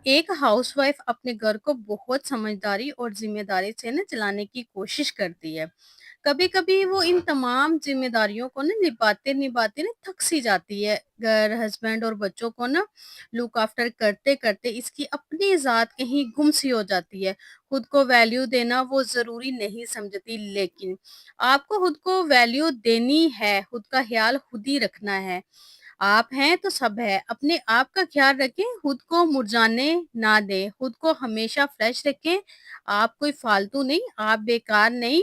एक हाउसवाइफ अपने घर को बहुत समझदारी और जिम्मेदारी से ना चलाने की कोशिश करती है। कभी-कभी वो इन तमाम जिम्मेदारियों को ना निभाते-निभाते ना थक सी जाती है। घर, हस्बैंड और बच्चों को ना लुक आफ्टर करते-करते इसकी अपनी ज़ात कहीं गुम सी हो जाती है। खुद को वैल्यू देना वो ज़रूरी नहीं समझती, लेकिन आपको खुद को वैल्यू देनी है, खुद का ख़्याल खुद ही रखना है। आप हैं तो सब है। अपने आप का ख़्याल रखें, खुद को मुरझाने ना दें, खुद को हमेशा फ्रेश रखें। आप कोई फालतू नहीं, आप बेकार नहीं।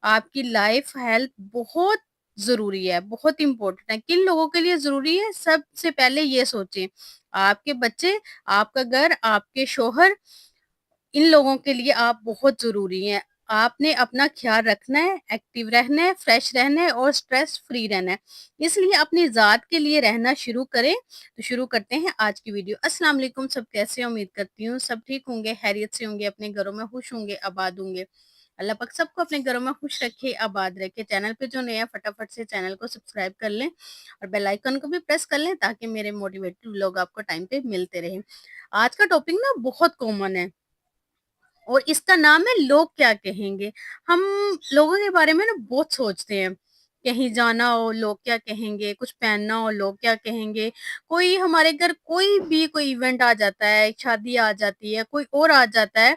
आपकी लाइफ हेल्थ बहुत ज़रूरी है, बहुत इम्पोर्टेंट है। किन लोगों के लिए ज़रूरी है? सबसे पहले ये सोचें। आपके बच्चे, आपका घर, आपके शौहर, इन लोगों के लिए आप बहुत ज़रूरी हैं। आपने अपना ख़्याल रखना है, एक्टिव रहना है, फ्रेश रहना है और स्ट्रेस फ्री रहना है। इसलिए अपनी ज़ात के लिए रहना शुरू करें। तो शुरू करते हैं आज की वीडियो। अस्सलाम वालेकुम, सब कैसे हैं? उम्मीद करती हूँ सब ठीक होंगे, खैरियत से होंगे, अपने घरों में खुश होंगे, आबाद होंगे। अल्लाह पाक सबको अपने घरों में खुश रखे, आबाद रखे। चैनल पे जो नए हैं फटाफट से चैनल को सब्सक्राइब कर लें और बेल आइकन को भी प्रेस कर लें ताकि मेरे मोटिवेटेड व्लॉग आपको टाइम पे मिलते रहें। आज का टॉपिक ना बहुत कॉमन है और इसका नाम है लोग क्या कहेंगे। हम लोगों के बारे में ना बहुत सोचते हैं। कहीं जाना हो लोग क्या कहेंगे, कुछ पहनना हो लोग क्या कहेंगे, कोई हमारे घर कोई इवेंट आ जाता है, शादी आ जाती है, कोई और आ जाता है,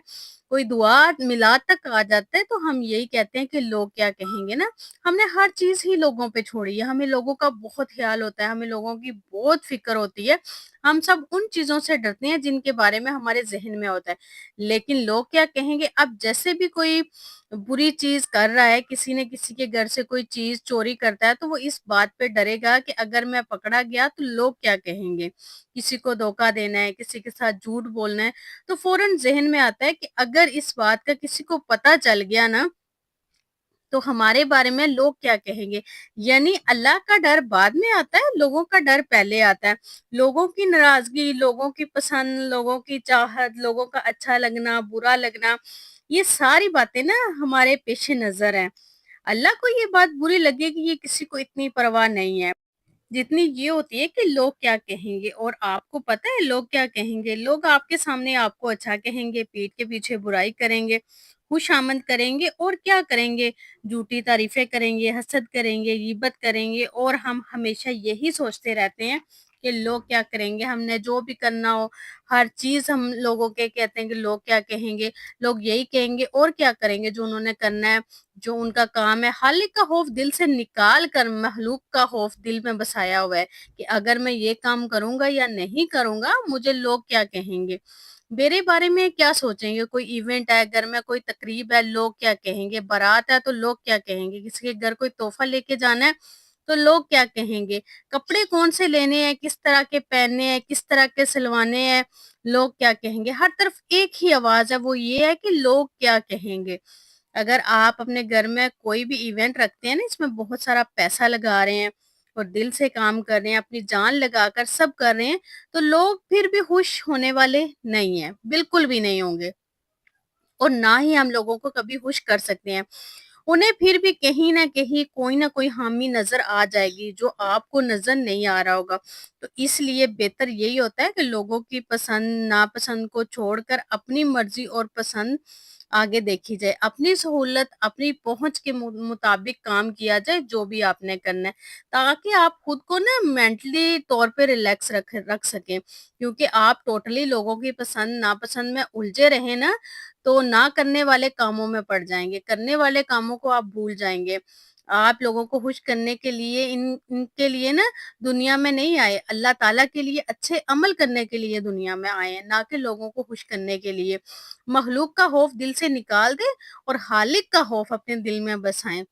कोई दुआ मिलाद तक आ जाता है, तो हम यही कहते हैं कि लोग क्या कहेंगे ना। हमने हर चीज़ ही लोगों पे छोड़ी है, हमें लोगों का बहुत ख़्याल होता है, हमें लोगों की बहुत फ़िक्र होती है। हम सब उन चीज़ों से डरते हैं जिनके बारे में हमारे ज़हन में होता है। लेकिन लोग क्या कहेंगे, अब जैसे भी कोई बुरी चीज कर रहा है, किसी ने किसी के घर से कोई चीज चोरी करता है, तो वो इस बात पे डरेगा कि अगर मैं पकड़ा गया तो लोग क्या कहेंगे। किसी को धोखा देना है, किसी के साथ झूठ बोलना है, तो फौरन जहन में आता है कि अगर इस बात का किसी को पता चल गया ना, तो हमारे बारे में लोग क्या कहेंगे। यानी अल्लाह का डर बाद में आता है, लोगों का डर पहले आता है। लोगों की नाराजगी, लोगों की पसंद, लोगों की चाहत, लोगों का अच्छा लगना, बुरा लगना, ये सारी बातें ना हमारे पेश नजर हैं। अल्लाह को ये बात बुरी लगेगी, ये किसी को इतनी परवाह नहीं है जितनी ये होती है कि लोग क्या कहेंगे। और आपको पता है लोग क्या कहेंगे? लोग आपके सामने आपको अच्छा कहेंगे, पीठ के पीछे बुराई करेंगे, खुशामद करेंगे और क्या करेंगे? झूठी तारीफें करेंगे, हसद करेंगे, गीबत करेंगे और हम हमेशा यही सोचते रहते हैं कि लोग क्या करेंगे। हमने जो भी करना हो, हर चीज़ हम लोगों के कहते हैं कि लोग क्या कहेंगे, लोग यही कहेंगे और क्या करेंगे जो उन्होंने करना है, जो उनका काम है। खालिक का खौफ दिल से निकाल कर मखलूक का खौफ दिल में बसाया हुआ है कि अगर मैं ये काम करूंगा या नहीं करूंगा, मुझे लोग क्या कहेंगे, मेरे बारे में क्या सोचेंगे। कोई इवेंट है, घर में कोई तकरीब है, लोग क्या कहेंगे। बारात है तो लोग क्या कहेंगे। किसी के घर कोई तोहफा लेके जाना है तो लोग क्या कहेंगे। कपड़े कौन से लेने हैं, किस तरह के पहनने हैं, किस तरह के सिलवाने हैं, लोग क्या कहेंगे। हर तरफ एक ही आवाज है, वो ये है कि लोग क्या कहेंगे। अगर आप अपने घर में कोई भी इवेंट रखते हैं ना, इसमें बहुत सारा पैसा लगा रहे हैं और दिल से काम कर रहे हैं, अपनी जान लगाकर सब कर रहे हैं, तो लोग फिर भी खुश होने वाले नहीं है, बिल्कुल भी नहीं होंगे। और ना ही हम लोगों को कभी खुश कर सकते हैं। उन्हें फिर भी कहीं न कहीं कोई न कोई खामी नज़र आ जाएगी जो आपको नज़र नहीं आ रहा होगा। तो इसलिए बेहतर यही होता है कि लोगों की पसंद नापसंद को छोड़कर अपनी मर्ज़ी और पसंद आगे देखी जाए। अपनी सहूलत, अपनी पहुँच के मुताबिक काम किया जाए जो भी आपने करना है, ताकि आप खुद को ना मेंटली तौर पे रिलैक्स रख सकें। क्योंकि आप टोटली लोगों की पसंद नापसंद में उलझे रहें ना, तो ना करने वाले कामों में पड़ जाएँगे, करने वाले कामों को आप भूल जाएँगे। आप लोगों को खुश करने के लिए इनके लिए ना दुनिया में नहीं आए, अल्लाह ताला के लिए अच्छे अमल करने के लिए दुनिया में आए हैं, ना कि लोगों को खुश करने के लिए। मखलूक का खौफ दिल से निकाल दें और खालिक का खौफ अपने दिल में बसाएँ।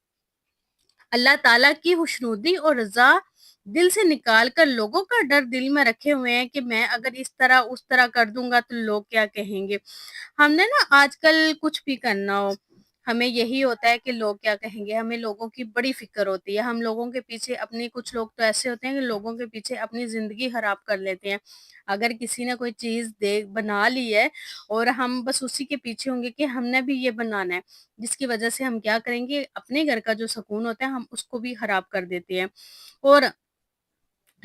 अल्लाह ताला की खुशनुदी और रज़ा दिल से निकाल कर लोगों का डर दिल में रखे हुए हैं कि मैं अगर इस तरह उस तरह कर दूंगा तो लोग क्या कहेंगे। हमने ना आजकल कुछ भी करना हो, हमें यही होता है कि लोग क्या कहेंगे। हमें लोगों की बड़ी फिक्र होती है। हम लोगों के पीछे अपनी, कुछ लोग तो ऐसे होते हैं कि लोगों के पीछे अपनी जिंदगी खराब कर लेते हैं। अगर किसी ने कोई चीज दे बना ली है और हम बस उसी के पीछे होंगे कि हमने भी ये बनाना है, जिसकी वजह से हम क्या करेंगे, अपने घर का जो सुकून होता है हम उसको भी खराब कर देते हैं। और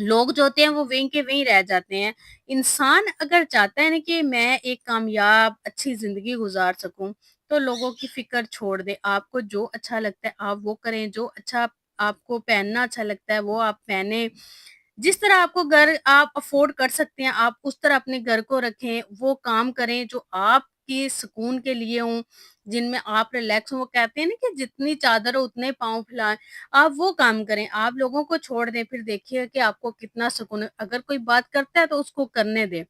लोग जो होते हैं वो वहीं के वहीं रह जाते हैं। इंसान अगर चाहता है ना कि मैं एक कामयाब अच्छी ज़िंदगी गुज़ार सकूँ, तो लोगों की फ़िक्र छोड़ दें। आपको जो अच्छा लगता है आप वो करें, जो अच्छा आपको पहनना अच्छा लगता है वो आप पहनें। जिस तरह आपको घर आप अफ़ोर्ड कर सकते हैं, आप उस तरह अपने घर को रखें, वो काम करें जो आपके सुकून के लिए हों, जिनमें आप रिलैक्स हों। वो कहते हैं ना कि जितनी चादर हो उतने पाँव फैलाएँ। आप वो काम करें, आप लोगों को छोड़ दें, फिर देखिए कि आपको कितना सुकून है। अगर कोई बात करता है तो उसको करने दें,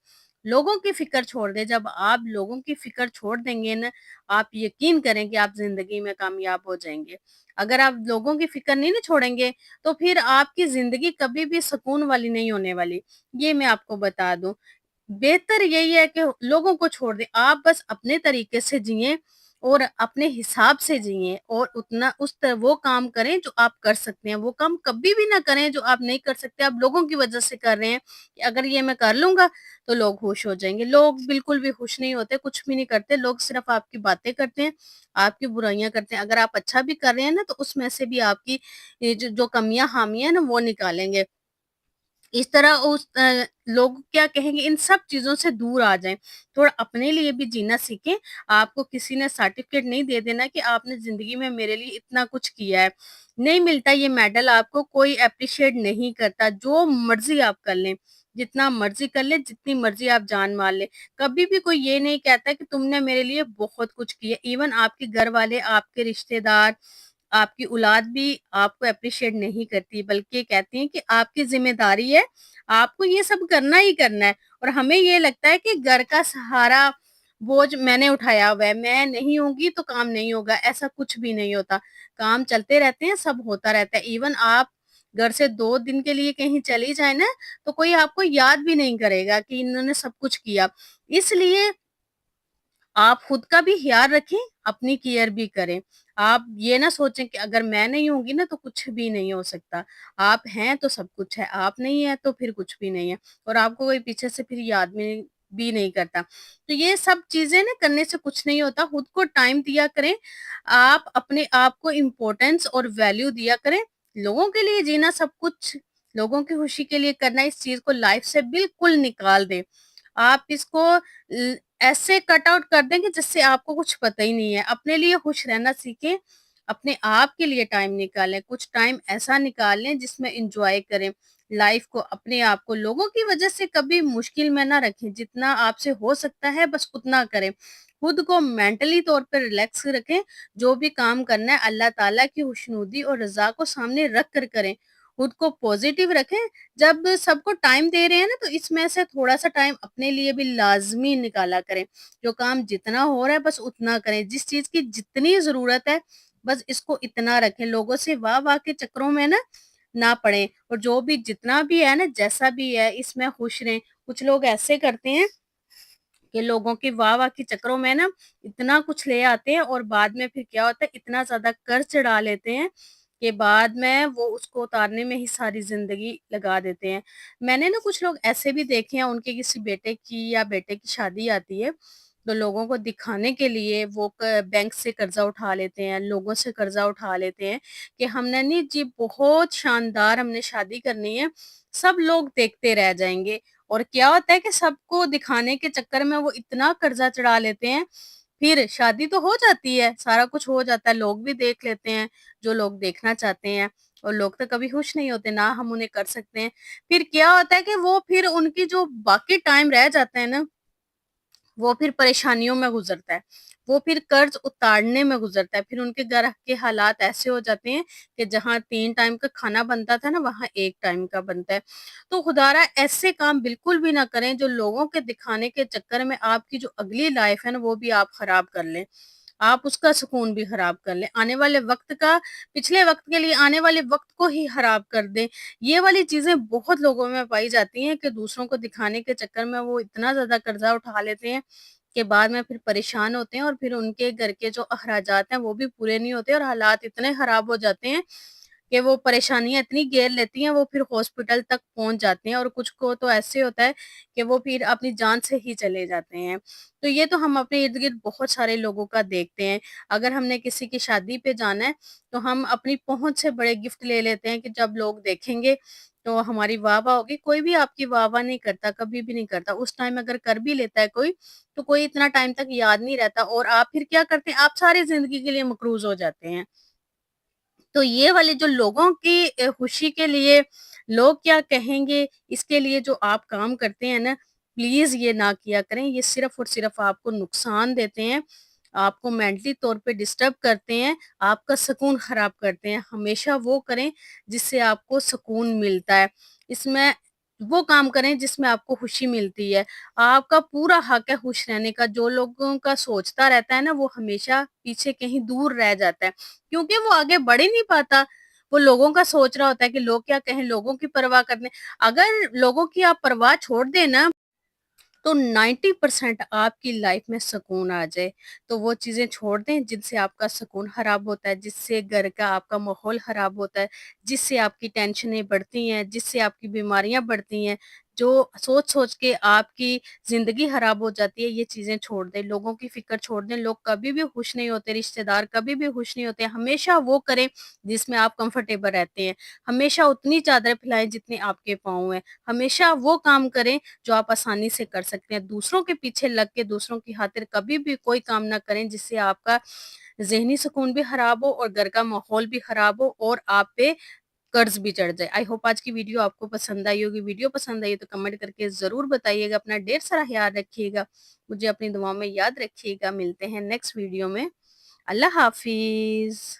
लोगों की फ़िक्र छोड़ दें। जब आप लोगों की फ़िक्र छोड़ देंगे ना, आप यकीन करें कि आप ज़िंदगी में कामयाब हो जाएँगे। अगर आप लोगों की फ़िक्र नहीं ना छोड़ेंगे, तो फिर आपकी ज़िंदगी कभी भी सुकून वाली नहीं होने वाली, ये मैं आपको बता दूँ। बेहतर यही है कि लोगों को छोड़ दें, आप बस अपने तरीके से जिएँ और अपने हिसाब से जिएँ और उतना उस त वो काम करें जो आप कर सकते हैं, वो काम कभी भी ना करें जो आप नहीं कर सकते, आप लोगों की वजह से कर रहे हैं कि अगर ये मैं कर लूँगा, तो लोग खुश हो जाएँगे। लोग बिल्कुल भी खुश नहीं होते, कुछ भी नहीं करते, लोग सिर्फ़ आपकी बातें करते हैं, आपकी बुराइयाँ करते हैं। अगर आप अच्छा भी कर रहे हैं ना, तो उसमें से भी आपकी ये जो कमियाँ-ख़ामियाँ हैं ना, वो निकालेंगे। इस तरह लोग क्या कहेंगे इन सब चीज़ों से दूर आ जाएँ। थोड़ा अपने लिए भी जीना सीखें। आपको किसी ने सर्टिफ़िकेट नहीं दे देना कि आपने ज़िंदगी में मेरे लिए इतना कुछ किया है। नहीं मिलता ये मेडल आपको, कोई एप्रिशिएट नहीं करता। जो मर्ज़ी आप कर लें, जितना मर्ज़ी कर लें, जितनी मर्ज़ी आप जान मार लें। कभी भी कोई ये नहीं कहता कि तुमने मेरे लिए बहुत कुछ किया। इवन आपके घर वाले, आपके रिश्तेदार, आपकी औलाद भी आपको एप्रिशिएट नहीं करती, बल्कि कहती हैं कि आपकी ज़िम्मेदारी है, आपको ये सब करना ही करना है। और हमें ये लगता है कि घर का सारा बोझ मैंने उठाया हुआ है, मैं नहीं होंगी तो काम नहीं होगा, ऐसा कुछ भी नहीं होता। काम चलते रहते हैं, सब होता रहता है। इवन आप घर से 2 दिन के लिए कहीं चली जाएँ ना, तो कोई आपको याद भी नहीं करेगा कि इन्होंने सब कुछ किया। इसलिए आप खुद का भी ख़्याल रखें, अपनी केयर भी करें। आप ये ना सोचें कि अगर मैं नहीं होंगी ना तो कुछ भी नहीं हो सकता। आप हैं तो सब कुछ है, आप नहीं हैं तो फिर कुछ भी नहीं है और आपको कोई पीछे से फिर याद में भी नहीं करता। तो ये सब चीज़ें ना करने से कुछ नहीं होता, खुद को टाइम दिया करें। आप अपने आप को इम्पोर्टेंस और वैल्यू दिया करें। लोगों के लिए जीना सब कुछ, लोगों की खुशी के लिए करना, इस चीज़ को लाइफ़ से बिल्कुल निकाल दें। आप इसको ल ऐसे कट आउट कर दें कि जिससे आपको कुछ पता ही नहीं है। अपने लिए खुश रहना सीखें, अपने आप के लिए टाइम निकालें, कुछ टाइम ऐसा निकाल लें जिसमें एन्जॉय करें लाइफ़ को, अपने आप को। लोगों की वजह से कभी मुश्किल में ना रखें, जितना आपसे हो सकता है बस उतना करें। खुद को मेंटली तौर पे रिलैक्स रखें, जो भी काम करना है अल्लाह ताला की खुशनुदी और रज़ा को सामने रख कर करें। खुद को पॉज़िटिव रखें, जब सबको टाइम दे रहे हैं ना, तो इसमें से थोड़ा-सा टाइम अपने लिए भी लाज़मी निकाला करें। जो काम जितना हो रहा है बस उतना करें, जिस चीज़ की जितनी ज़रूरत है, बस इसको इतना रखें। लोगों से वाह-वाह के चक्करों में ना पड़ें और जो भी जितना भी है ना, जैसा भी है इसमें खुश रहें। कुछ लोग ऐसे करते हैं कि लोगों की वाह-वाह के चक्करों में ना इतना कुछ ले आते हैं और बाद में फिर क्या होता है, इतना ज़्यादा कर्ज़ चढ़ा लेते हैं कि बाद में वो उसको उतारने में ही सारी ज़िंदगी लगा देते हैं। मैंने ना कुछ लोग ऐसे भी देखे हैं, उनके किसी बेटे की या बेटे की शादी आती है, तो लोगों को दिखाने के लिए वो बैंक से कर्ज़ा उठा लेते हैं, लोगों से कर्ज़ा उठा लेते हैं कि हमने नी जी बहुत शानदार हमने शादी करनी है, सब लोग देखते रह जाएँगे। और क्या होता है कि सबको दिखाने के चक्कर में वो इतना कर्जा चढ़ा लेते हैं, फिर शादी तो हो जाती है, सारा कुछ हो जाता है, लोग भी देख लेते हैं, जो लोग देखना चाहते हैं और लोग तो कभी खुश नहीं होते, ना हम उन्हें कर सकते हैं। फिर क्या होता है कि वो फिर उनकी जो बाकी टाइम रह जाता है ना, वो फिर परेशानियों में गुज़रता है। वो फिर कर्ज़ उतारने में गुज़रता है। फिर उनके घर के हालात ऐसे हो जाते हैं कि जहाँ 3 टाइम का खाना बनता था ना, वहाँ 1 टाइम का बनता है। तो खुदारा ऐसे काम बिल्कुल भी ना करें जो लोगों के दिखाने के चक्कर में आपकी जो अगली लाइफ़ है ना, वो भी आप ख़राब कर लें। आप उसका सुकून भी ख़राब कर लें। आने वाले वक़्त का पिछले वक़्त के लिए आने वाले वक़्त को ही ख़राब कर दें। ये वाली चीज़ें बहुत लोगों में पाई जाती हैं कि दूसरों को दिखाने के चक्कर में वो इतना ज़्यादा कर्ज़ा उठा लेते हैं कि बाद में फिर परेशान होते हैं और फिर उनके घर के जो अखराजात हैं वो भी पूरे नहीं होते और हालात इतने ख़राब हो जाते हैं कि वो परेशानियाँ इतनी घेर लेती हैं, वो फिर हॉस्पिटल तक पहुँच जाते हैं और कुछ को तो ऐसे होता है कि वो फिर अपनी जान से ही चले जाते हैं। तो ये तो हम अपने इर्द-गिर्द बहुत सारे लोगों का देखते हैं। अगर हमने किसी की शादी पे जाना है, तो हम अपनी पहुँच से बड़े गिफ्ट ले लेते हैं कि जब लोग देखेंगे تو हमारी वाह-वाह होगी, कोई भी आपकी वाह-वाह नहीं करता, कभी भी नहीं करता। उस टाइम अगर कर भी लेता है कोई, तो कोई इतना टाइम तक याद नहीं रहता और आप फिर क्या करते हैं, आप सारी ज़िंदगी के लिए मकरूज़ हो जाते हैं। तो ये वाले जो लोगों की खुशी के लिए लोग क्या कहेंगे, इसके लिए जो आप काम करते हैं ना, प्लीज़ ये ना किया करें। ये सिर्फ़ और सिर्फ़ आपको नुकसान देते हैं, आपको मेंटली तौर पे डिस्टर्ब करते हैं, आपका सुकून ख़राब करते हैं। हमेशा वो करें जिससे आपको सुकून मिलता है। इसमें वो काम करें जिसमें आपको खुशी मिलती है। आपका पूरा हक है खुश रहने का। जो लोगों का सोचता रहता है ना, वो हमेशा पीछे कहीं दूर रह जाता है। क्योंकि वो आगे बढ़ ही नहीं पाता। वो लोगों का सोच रहा होता है कि लोग क्या कहें, लोगों की परवाह करने अगर लोगों की आप परवाह छोड़ दें ना, तो 90% आपकी लाइफ में सुकून आ जाए। तो वो चीज़ें छोड़ दें जिनसे आपका सुकून खराब होता है, जिससे घर का आपका माहौल खराब होता है, जिससे आपकी टेंशनें बढ़ती हैं, जिससे आपकी बीमारियाँ बढ़ती हैं, जो सोच-सोच के आपकी ज़िंदगी खराब हो जाती है, ये चीज़ें छोड़ दें। लोगों की फ़िक्र छोड़ दें, लोग कभी भी खुश नहीं होते, रिश्तेदार कभी भी खुश नहीं होते। हमेशा वो करें जिसमें आप कंफर्टेबल रहते हैं। हमेशा उतनी चादर फैलाएँ जितने आपके पाँव हैं। हमेशा वो काम करें जो आप आसानी से कर सकते हैं। दूसरों के पीछे लग के दूसरों की खातिर कभी भी कोई काम ना करें जिससे आपका ज़हनी सुकून भी खराब हो और घर का माहौल भी खराब हो और आप पे कर्ज़ भी चढ़ जाए। आई होप आज की वीडियो आपको पसंद आई होगी। वीडियो पसंद आई है तो कमेंट करके ज़रूर बताइएगा। अपना ढेर सारा ख़्याल रखिएगा। मुझे अपनी दुआओं में याद रखिएगा। मिलते हैं नेक्स्ट वीडियो में। अल्लाह हाफ़िज़।